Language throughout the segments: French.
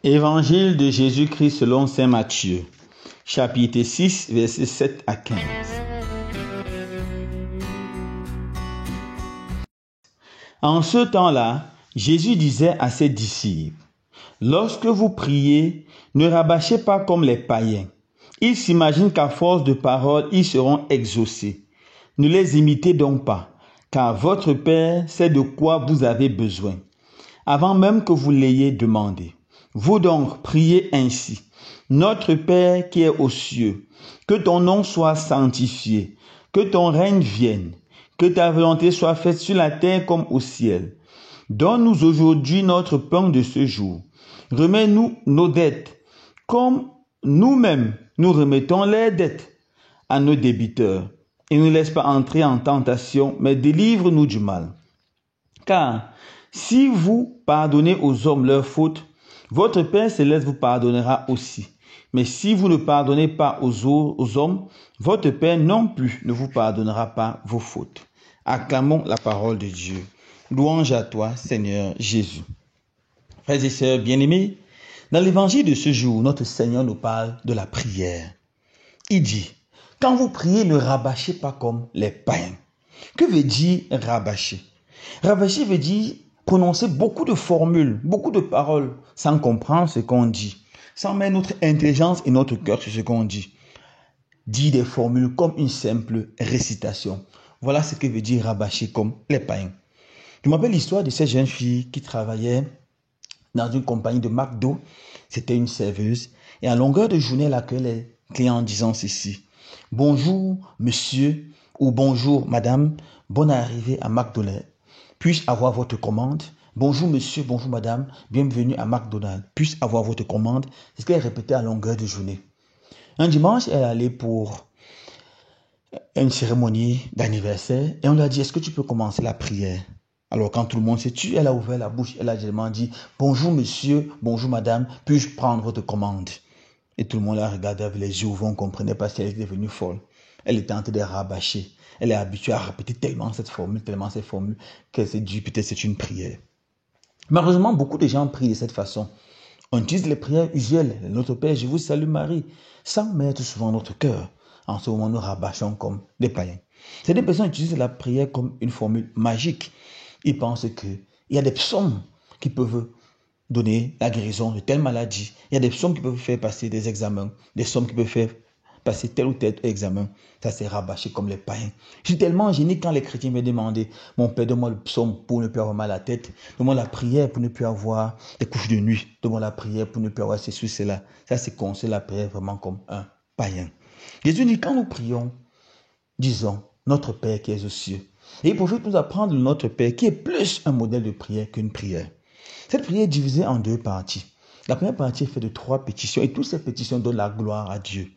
Évangile de Jésus-Christ selon saint Matthieu, chapitre 6, versets 7 à 15. En ce temps-là, Jésus disait à ses disciples, « Lorsque vous priez, ne rabâchez pas comme les païens. Ils s'imaginent qu'à force de paroles, ils seront exaucés. Ne les imitez donc pas, car votre Père sait de quoi vous avez besoin, avant même que vous l'ayez demandé. Vous donc, priez ainsi. Notre Père qui est aux cieux, que ton nom soit sanctifié, que ton règne vienne, que ta volonté soit faite sur la terre comme au ciel. Donne-nous aujourd'hui notre pain de ce jour. Remets-nous nos dettes, comme nous-mêmes nous remettons les dettes à nos débiteurs. Et ne laisse pas entrer en tentation, mais délivre-nous du mal. Car si vous pardonnez aux hommes leurs fautes, votre Père céleste vous pardonnera aussi. Mais si vous ne pardonnez pas aux hommes, votre Père non plus ne vous pardonnera pas vos fautes. Acclamons la parole de Dieu. Louange à toi, Seigneur Jésus. Frères et sœurs bien-aimés, dans l'évangile de ce jour, notre Seigneur nous parle de la prière. Il dit, quand vous priez, ne rabâchez pas comme les païens. Que veut dire rabâcher? Rabâcher veut dire prononcer beaucoup de formules, beaucoup de paroles, sans comprendre ce qu'on dit, sans mettre notre intelligence et notre cœur sur ce qu'on dit. Dire des formules comme une simple récitation. Voilà ce que veut dire rabâcher comme les païens. Je me rappelle l'histoire de cette jeune fille qui travaillait dans une compagnie de McDo. C'était une serveuse. Et à longueur de journée, elle accueillait les clients en disant ceci. Bonjour, monsieur, ou bonjour, madame. Bonne arrivée à McDonald's. Puis-je avoir votre commande? Bonjour monsieur, bonjour madame, bienvenue à McDonald's. Puis-je avoir votre commande? C'est ce qu'elle répétait à longueur de journée. Un dimanche, elle est allée pour une cérémonie d'anniversaire et on lui a dit, est-ce que tu peux commencer la prière? Alors quand tout le monde s'est tué, elle a ouvert la bouche, elle a directement dit, bonjour monsieur, bonjour madame, puis-je prendre votre commande? Et tout le monde la regardé avec les yeux ouverts, on ne comprenait pas si elle était devenue folle. Elle était en train de rabâcher. Elle est habituée à répéter tellement cette formule, qu'elle s'est dit peut-être c'est une prière. Malheureusement, beaucoup de gens prient de cette façon. On utilise les prières usuelles. Notre Père, je vous salue Marie, sans mettre souvent notre cœur. En ce moment, nous rabâchons comme des païens. Certaines personnes utilisent la prière comme une formule magique. Ils pensent qu'il y a des psaumes qui peuvent donner la guérison de telle maladie. Il y a des psaumes qui peuvent faire passer des examens, des psaumes qui peuvent faire passer tel ou tel examen. Ça s'est rabâché comme les païens. Je suis tellement gêné quand les chrétiens me demandent, mon Père, donne-moi le psaume pour ne plus avoir mal à la tête. Donne-moi la prière pour ne plus avoir des couches de nuit. Donne-moi la prière pour ne plus avoir ceci, cela. Ça, c'est considéré la prière vraiment comme un païen. Jésus dit, quand nous prions, disons, notre Père qui est aux cieux. Et il profite pour nous apprendre notre Père qui est plus un modèle de prière qu'une prière. Cette prière est divisée en deux parties. La première partie est faite de 3 pétitions et toutes ces pétitions donnent la gloire à Dieu.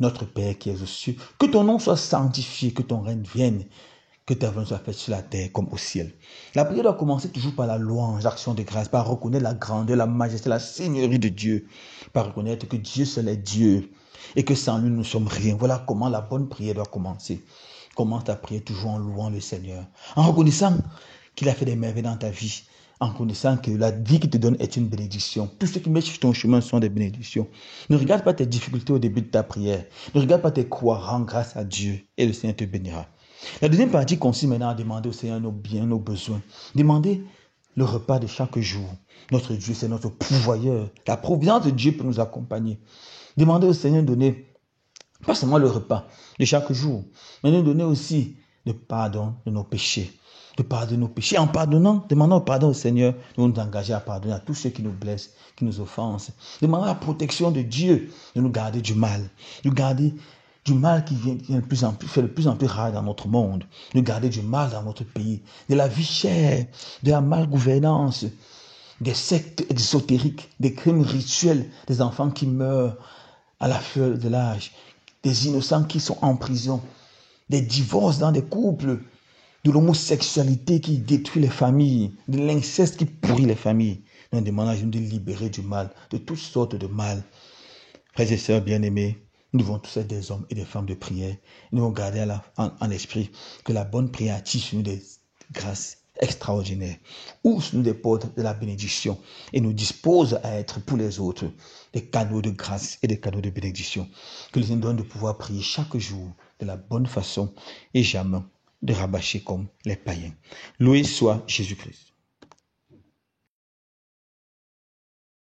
Notre Père qui est aux cieux, que ton nom soit sanctifié, que ton règne vienne, que ta volonté soit faite sur la terre comme au ciel. La prière doit commencer toujours par la louange, l'action de grâce, par reconnaître la grandeur, la majesté, la seigneurie de Dieu, par reconnaître que Dieu seul est Dieu et que sans lui nous ne sommes rien. Voilà comment la bonne prière doit commencer. Commence ta prière toujours en louant le Seigneur, en reconnaissant qu'il a fait des merveilles dans ta vie, en connaissant que la vie qu'il te donne est une bénédiction. Tout ce qui met sur ton chemin sont des bénédictions. Ne regarde pas tes difficultés au début de ta prière. Ne regarde pas tes croix. Rends grâce à Dieu et le Seigneur te bénira. La deuxième partie consiste maintenant à demander au Seigneur nos biens, nos besoins. Demander le repas de chaque jour. Notre Dieu, c'est notre pourvoyeur. La providence de Dieu peut nous accompagner. Demander au Seigneur de donner pas seulement le repas de chaque jour, mais de nous donner aussi le pardon de nos péchés. De pardonner nos péchés. En pardonnant, demandons pardon au Seigneur, de nous engager à pardonner à tous ceux qui nous blessent, qui nous offensent. Demandons la protection de Dieu, de nous garder du mal. De nous garder du mal qui vient de plus en plus, fait de plus en plus rare dans notre monde. De nous garder du mal dans notre pays. De la vie chère, de la malgouvernance, des sectes exotériques, des crimes rituels, des enfants qui meurent à la fleur de l'âge, des innocents qui sont en prison, des divorces dans des couples, de l'homosexualité qui détruit les familles, de l'inceste qui pourrit les familles. Nous demandons à Dieu de libérer du mal, de toutes sortes de mal. Frères et sœurs bien-aimés, nous devons tous être des hommes et des femmes de prière. Nous devons garder en esprit que la bonne prière attire sur nous grâce extraordinaire. Ouvre-nous des portes de la bénédiction et nous dispose à être pour les autres des canaux de grâce et des canaux de bénédiction. Que les nous donne de pouvoir prier chaque jour de la bonne façon et jamais de rabâcher comme les païens. Loué soit Jésus-Christ.